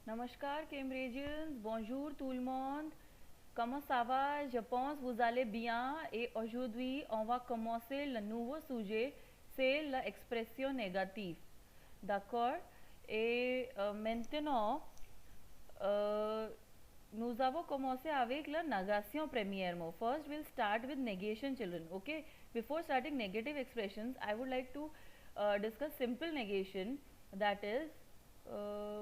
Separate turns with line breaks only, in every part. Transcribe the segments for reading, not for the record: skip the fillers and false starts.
Namaskar Cambridgians, bonjour tout le monde. Comment ça va? Je pense que vous allez bien et aujourd'hui on va commencer le nouveau sujet, c'est l'expression négative. D'accord? Et maintenant, euh, nous avons commencé avec la négation premièrement. First, we'll start with negation, children. Okay? Before starting negative expressions, I would like to discuss simple negation. That is,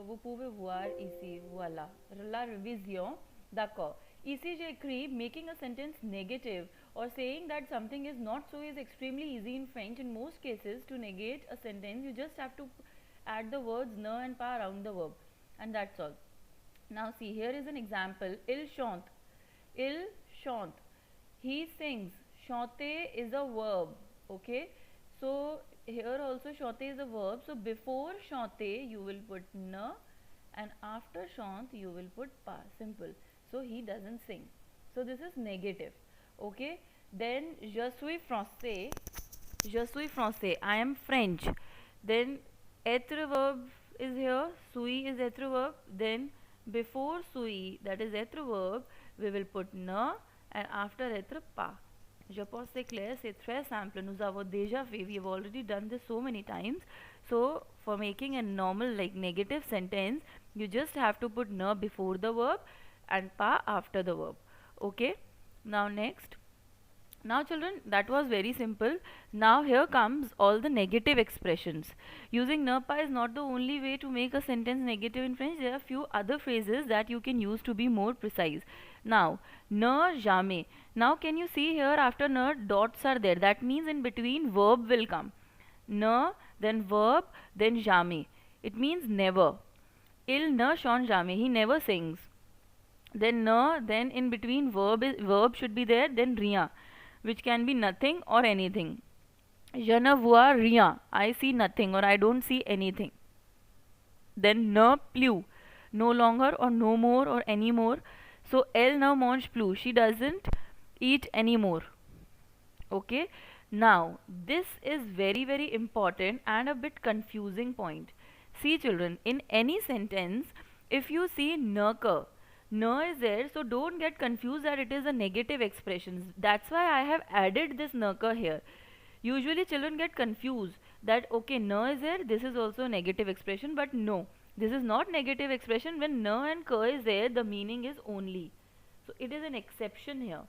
vous pouvez voir ici. Voilà. La révision. D'accord. Ici, j'ai écrit making a sentence negative or saying that something is not so is extremely easy in French. In most cases, to negate a sentence, you just have to add the words ne and pas around the verb, and that's all. Now see, here is an example. Il chante. Il chante. He sings. Chante is a verb. Okay. So here also chante is a verb. So before chante you will put na, and after chante you will put pa. Simple. So he doesn't sing. So this is negative. Okay. Then je suis français. Je suis français. I am French. Then être verb is here. Suis is être verb. Then before suis, that is être verb, we will put na, and after être pas. Je pense c'est clair, c'est très simple. Nous avons déjà fait. We have already done this so many times. So for making a normal like negative sentence, you just have to put na before the verb and pa after the verb. Okay. Now next. Now children, that was very simple. Now here comes all the negative expressions. Using ne pas is not the only way to make a sentence negative in French. There are few other phrases that you can use to be more precise. Now, ne jamais. Now can you see here after ne dots are there. That means in between verb will come. Ne, then verb, then jamais. It means never. Il ne chante jamais. He never sings. Then ne, then in between verb should be there, then rien, which can be nothing or anything. Je ne vois rien. I see nothing or I don't see anything. Then ne plus. No longer or no more or any more. So elle ne mange plus. She doesn't eat anymore. Okay. Now this is very important and a bit confusing point. See children, in any sentence, if you see ne ka, no is there, so don't get confused that it is a negative expression. That's why I have added this naka here. Usually children get confused that okay, no is there, this is also a negative expression, but no, this is not negative expression. When no and ka is there, the meaning is only. So it is an exception here.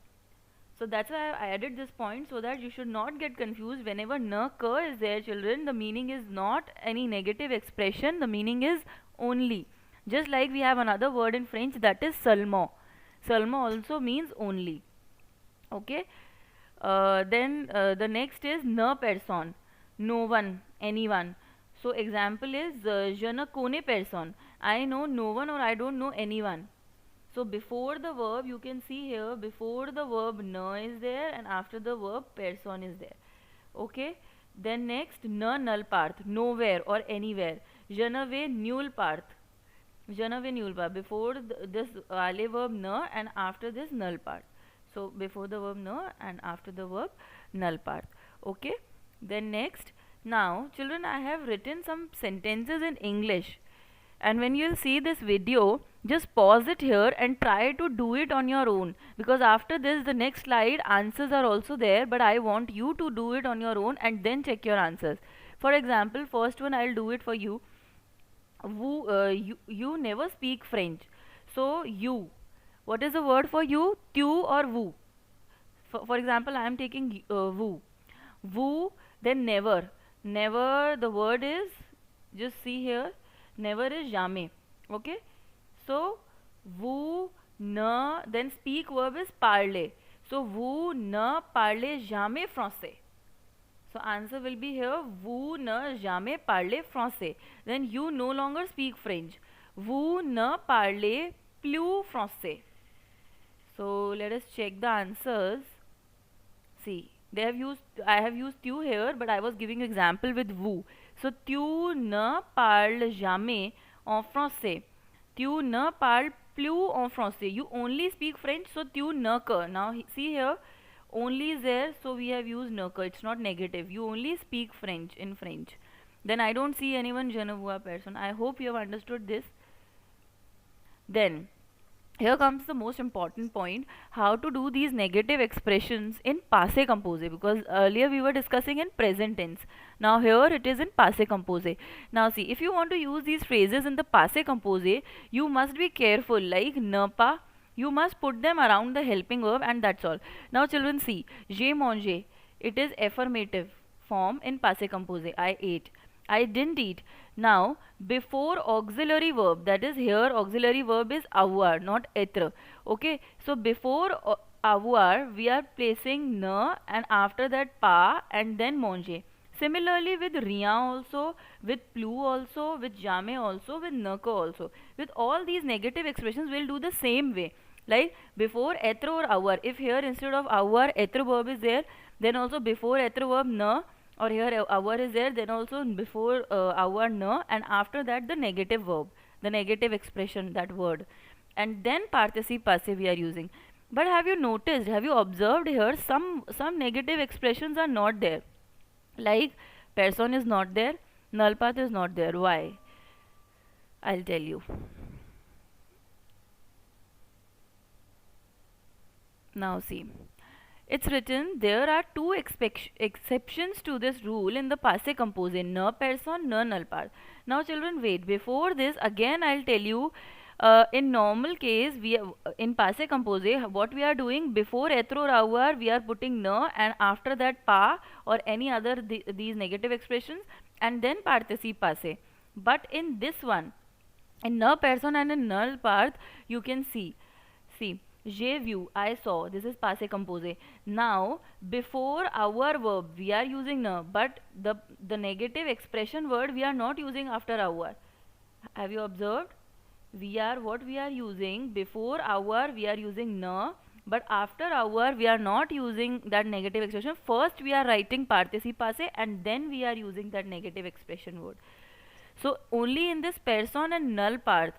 So that's why I added this point, so that you should not get confused. Whenever na ka is there, children, the meaning is not any negative expression, the meaning is only. Just like we have another word in French, that is seulement. Seulement also means only. Okay. Then the next is ne personne, no one, anyone. So example is je ne connais personne. I know no one or I don't know anyone. So before the verb, you can see here, before the verb ne is there and after the verb person is there. Okay. Then next, ne nulle part, nowhere or anywhere. Je ne vais nulle part. Je ne vais nulle part. Before this wale verb ne and after this null part. So before the verb ne and after the verb null part. Okay. Then next, now children, I have written some sentences in English, and when you'll see this video, just pause it here and try to do it on your own, because after this the next slide answers are also there, but I want you to do it on your own and then check your answers. For example, first one I'll do it for you. You never speak French, so you, what is the word for you? Tu or vous? For example, I am taking vous, then never. Never, the word is, just see here, never is jamais. Okay. So vous ne, then speak verb is parler. So vous ne parlez jamais français. So answer will be here, vous ne jamais parlez français. Then you no longer speak French. Vous ne parlez plus français. So let us check the answers. See, they have used, I have used tu here, but I was giving you example with vous. So tu ne parles jamais en français. Tu ne parles plus en français. You only speak French, so tu ne que. Now see here, only is there, so we have used ne que. It's not negative. You only speak French in French. Then I don't see anyone je ne vois personne. I hope you have understood this. Then here comes the most important point, how to do these negative expressions in passé composé, because earlier we were discussing in present tense. Now here it is in passé composé. Now see, if you want to use these phrases in the passé composé, you must be careful, like ne pas, you must put them around the helping verb, and that's all. Now children, see, j'ai mangé, it is affirmative form in passé composé, I ate. I didn't eat. Now, before auxiliary verb, that is here auxiliary verb is avoir, not être. Okay, so before avoir, we are placing ne, and after that pa, and then manger. Similarly with rien also, with plus also, with jamais also, with ne que also. With all these negative expressions, we'll do the same way. Like before être or avoir. If here instead of avoir, être verb is there, then also before être verb ne, or here our is there, then also before our no, and after that the negative verb, the negative expression, that word, and then participe passive we are using. But have you noticed, have you observed here, some negative expressions are not there, like person is not there, null path is not there. Why? I'll tell you. Now see, it's written there are two exceptions to this rule in the passé composé, ne person, ne null part. Now children, wait, before this again I'll tell you, in normal case we in passé composé what we are doing, before être or avoir we are putting ne, and after that pa or any other these negative expressions, and then participe passé. But in this one, in ne person and in null part, you can see j'ai vu, I saw, this is passé composé. Now before our verb we are using ne, but the negative expression word we are not using after our. Have you observed? We are using before our we are using ne, but after our we are not using that negative expression. First we are writing participe passé, and then we are using that negative expression word. So only in this person and null part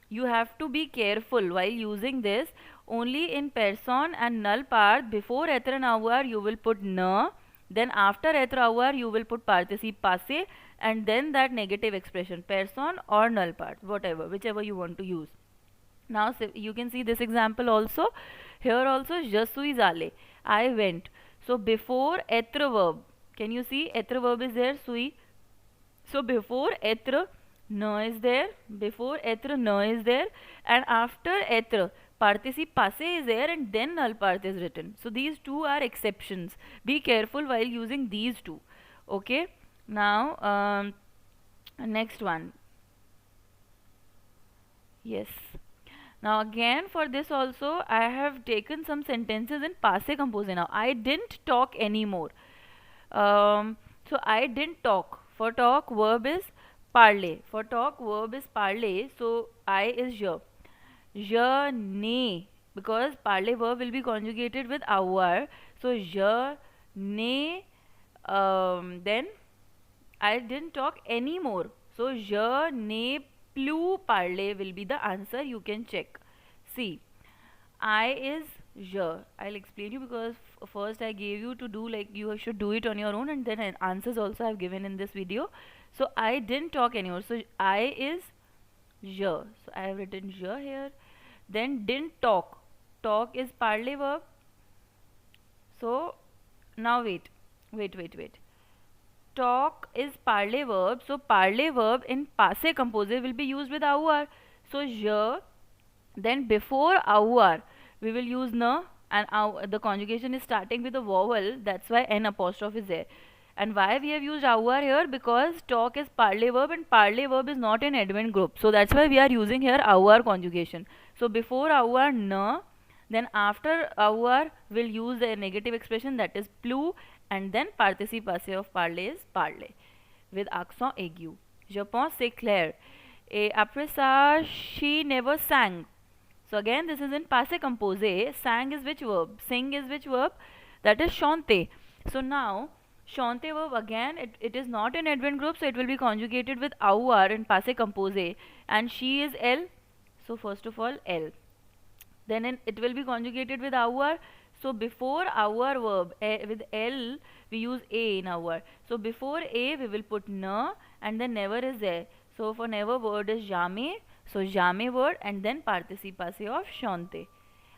you have to be careful while using this. Only in person and null part, before être and avoir you will put ne, then after être avoir you will put participe passé, and then that negative expression, person or null part, whatever, whichever you want to use. Now so you can see this example also. Here also, je suis allé, I went. So before être verb, can you see être verb is there, suis. So before être ne is there, before être ne is there, and after être participe passé is there, and then null part is written. So these two are exceptions. Be careful while using these two. Okay. Now next one. Yes. Now again for this also I have taken some sentences in passé composé. Now I didn't talk anymore. So I didn't talk. For talk verb is parler. For talk verb is parler. So I is je. Je n'ai, because parler verb will be conjugated with avoir. So je n'ai, then I didn't talk anymore. So je n'ai plus parlé will be the answer. You can check. See, I is je. I'll explain you, because first I gave you to do, like you should do it on your own, and then answers also I've given in this video. So I didn't talk anymore. So I is je. So I have written je here. Then didn't talk. Talk is parler verb. So now wait. Talk is parler verb. So parler verb in passé composé will be used with avoir. So je. Then before avoir we will use ne, and the conjugation is starting with a vowel. That's why n apostrophe is there. And why we have used avoir here? Because talk is parler verb, and parler verb is not in advent group. So that's why we are using here avoir conjugation. So before avoir ne, then after avoir we'll use a negative expression, that is plus, and then participe passé of parler is parler with accent aigu. Je pense c'est clair. Et après ça, she never sang. So again this is in passé composé. Sang is which verb? Sing is which verb? That is chanter. So now chanter verb again, it is not in advent group, so it will be conjugated with avoir in passé composé, and she is elle. So first of all elle. Then it will be conjugated with avoir. So before our verb with L we use a in our. So before a we will put ne, and then never is there. So for never word is jamais. So jamais word and then participe passé of chanter.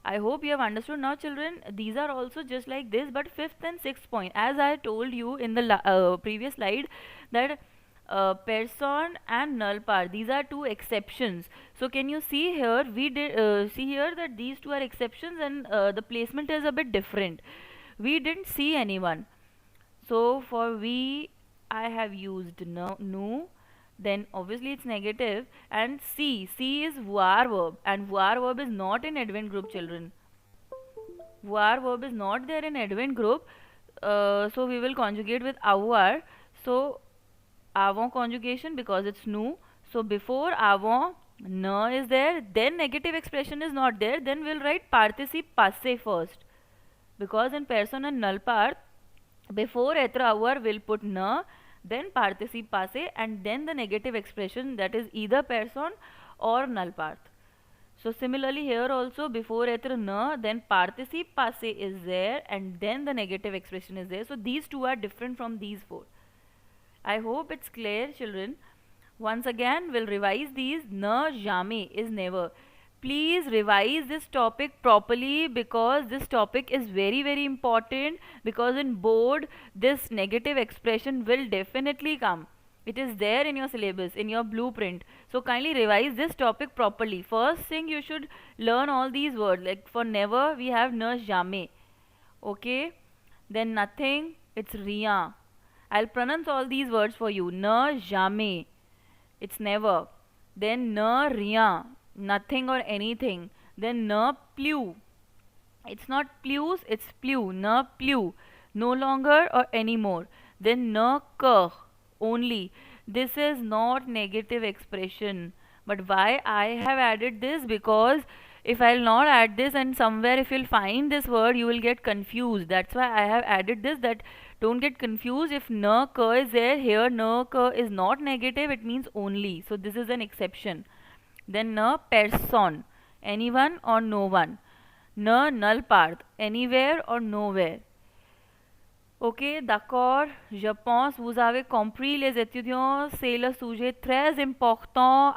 I hope you have understood now, children. These are also just like this, but fifth and sixth point, as I told you in the previous slide, that person and null part, these are two exceptions. So can you see here, we did see here that these two are exceptions, and the placement is a bit different. We didn't see anyone. So for we, I have used no, then obviously it's negative, and C is voir verb, and voir verb is not in advent group, children. Voir verb is not there in advent group, so we will conjugate with avoir. So avant conjugation because it's nu. So before avant na is there, then negative expression is not there, then we'll write participe passé first, because in person and null part, before être avoir we'll put na, then participe passé, and then the negative expression, that is either person or null part. So similarly here also, before être na, then participe passé is there, and then the negative expression is there. So these two are different from these four. I hope it's clear, children. Once again, we'll revise these. Ne jamais is never. Please revise this topic properly, because this topic is very, very important, because in board this negative expression will definitely come. It is there in your syllabus, in your blueprint. So kindly revise this topic properly. First thing, you should learn all these words. Like for never, we have ne jamais. Okay? Then nothing, it's rien. I'll pronounce all these words for you. Ne jamais, it's never. Then ne rien, nothing or anything. Then ne plus, it's not plus, it's plus. Ne plus, no longer or anymore. Then ne que, only. This is not negative expression. But why I have added this? Because if I'll not add this, and somewhere if you'll find this word, you will get confused. That's why I have added this, that don't get confused. If ne que is there, here ne que is not negative, it means only. So this is an exception. Then ne person, anyone or no one. Ne null part, anywhere or nowhere. Ok, d'accord, je pense vous avez compris les étudiants, c'est le sujet très important.